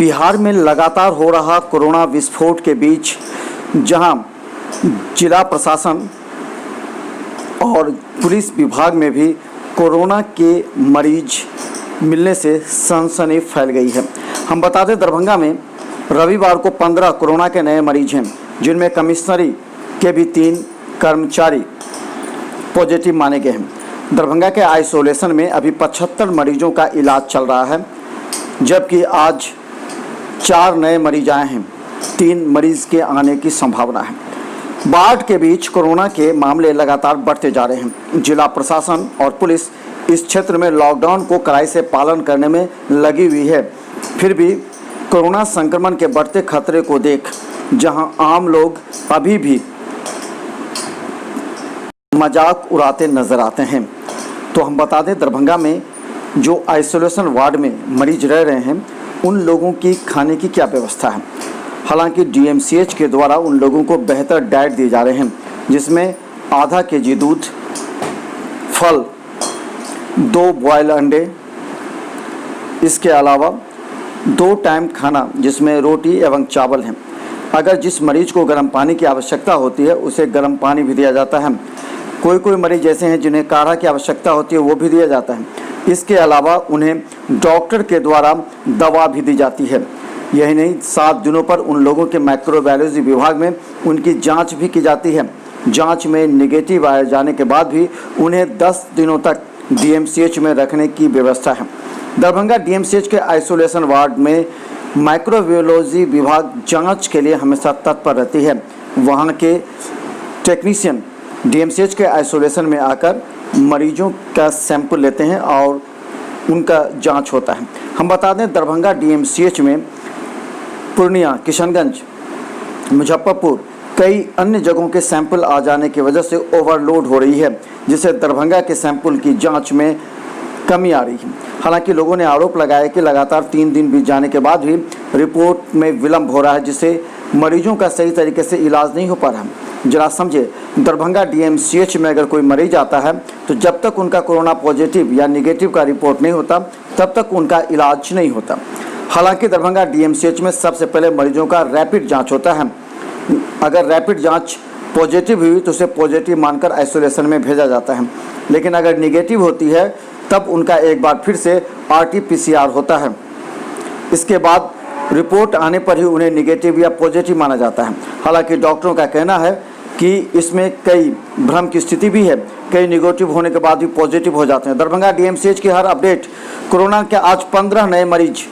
बिहार में लगातार हो रहा कोरोना विस्फोट के बीच जहां जिला प्रशासन और पुलिस विभाग में भी कोरोना के मरीज मिलने से सनसनी फैल गई है। हम बता दें, दरभंगा में रविवार को 15 कोरोना के नए मरीज हैं, जिनमें कमिश्नरी के भी 3 कर्मचारी पॉजिटिव माने गए हैं। दरभंगा के आइसोलेशन में अभी 75 मरीजों का इलाज चल रहा है, जबकि आज 4 नए मरीज आए हैं। 3 मरीज के आने की संभावना है। बाढ़ के बीच कोरोना के मामले लगातार बढ़ते जा रहे हैं। जिला प्रशासन और पुलिस इस क्षेत्र में लॉकडाउन को कड़ाई से पालन करने में लगी हुई है। फिर भी कोरोना संक्रमण के बढ़ते खतरे को देख जहां आम लोग अभी भी मजाक उड़ाते नजर आते हैं, तो हम बता दें, दरभंगा में जो आइसोलेशन वार्ड में मरीज रह रहे हैं, उन लोगों की खाने की क्या व्यवस्था है। हालांकि डीएमसीएच के द्वारा उन लोगों को बेहतर डाइट दिए जा रहे हैं, जिसमें आधा केजी दूध, फल, 2 बॉयल अंडे, इसके अलावा 2 टाइम खाना जिसमें रोटी एवं चावल हैं। अगर जिस मरीज को गर्म पानी की आवश्यकता होती है, उसे गर्म पानी भी दिया जाता है। कोई मरीज ऐसे हैं जिन्हें काढ़ा की आवश्यकता होती है, वो भी दिया जाता है। इसके अलावा उन्हें डॉक्टर के द्वारा दवा भी दी जाती है। यही नहीं, 7 दिनों पर उन लोगों के माइक्रोबायोलॉजी विभाग में उनकी जांच भी की जाती है। जांच में नेगेटिव आए जाने के बाद भी उन्हें 10 दिनों तक डीएमसीएच में रखने की व्यवस्था है। दरभंगा डीएमसीएच के आइसोलेशन वार्ड में माइक्रोबायोलॉजी विभाग जांच के लिए हमेशा तत्पर रहती है। वहाँ के टेक्नीशियन डीएमसीएच के आइसोलेशन में आकर मरीजों का सैंपल लेते हैं और उनका जांच होता है। हम बता दें, दरभंगा डीएमसीएच में पूर्णिया, किशनगंज, मुजफ्फरपुर, कई अन्य जगहों के सैंपल आ जाने की वजह से ओवरलोड हो रही है, जिससे दरभंगा के सैंपल की जांच में कमी आ रही है। हालांकि लोगों ने आरोप लगाया कि लगातार 3 दिन बीत जाने के बाद भी रिपोर्ट में विलंब हो रहा है, जिससे मरीजों का सही तरीके से इलाज नहीं हो पा रहा है। जरा समझे, दरभंगा डीएमसीएच में अगर कोई मरीज आता है तो जब तक उनका कोरोना पॉजिटिव या निगेटिव का रिपोर्ट नहीं होता, तब तक उनका इलाज नहीं होता। हालांकि दरभंगा डीएमसीएच में सबसे पहले मरीजों का रैपिड जांच होता है। अगर रैपिड जांच पॉजिटिव हुई तो उसे पॉजिटिव मानकर आइसोलेशन में भेजा जाता है, लेकिन अगर निगेटिव होती है तब उनका एक बार फिर से RT-PCR होता है। इसके बाद रिपोर्ट आने पर ही उन्हें निगेटिव या पॉजिटिव माना जाता है। हालांकि डॉक्टरों का कहना है कि इसमें कई भ्रम की स्थिति भी है, कई निगेटिव होने के बाद भी पॉजिटिव हो जाते हैं। दरभंगा डीएमसीएच की हर अपडेट, कोरोना के आज 15 नए मरीज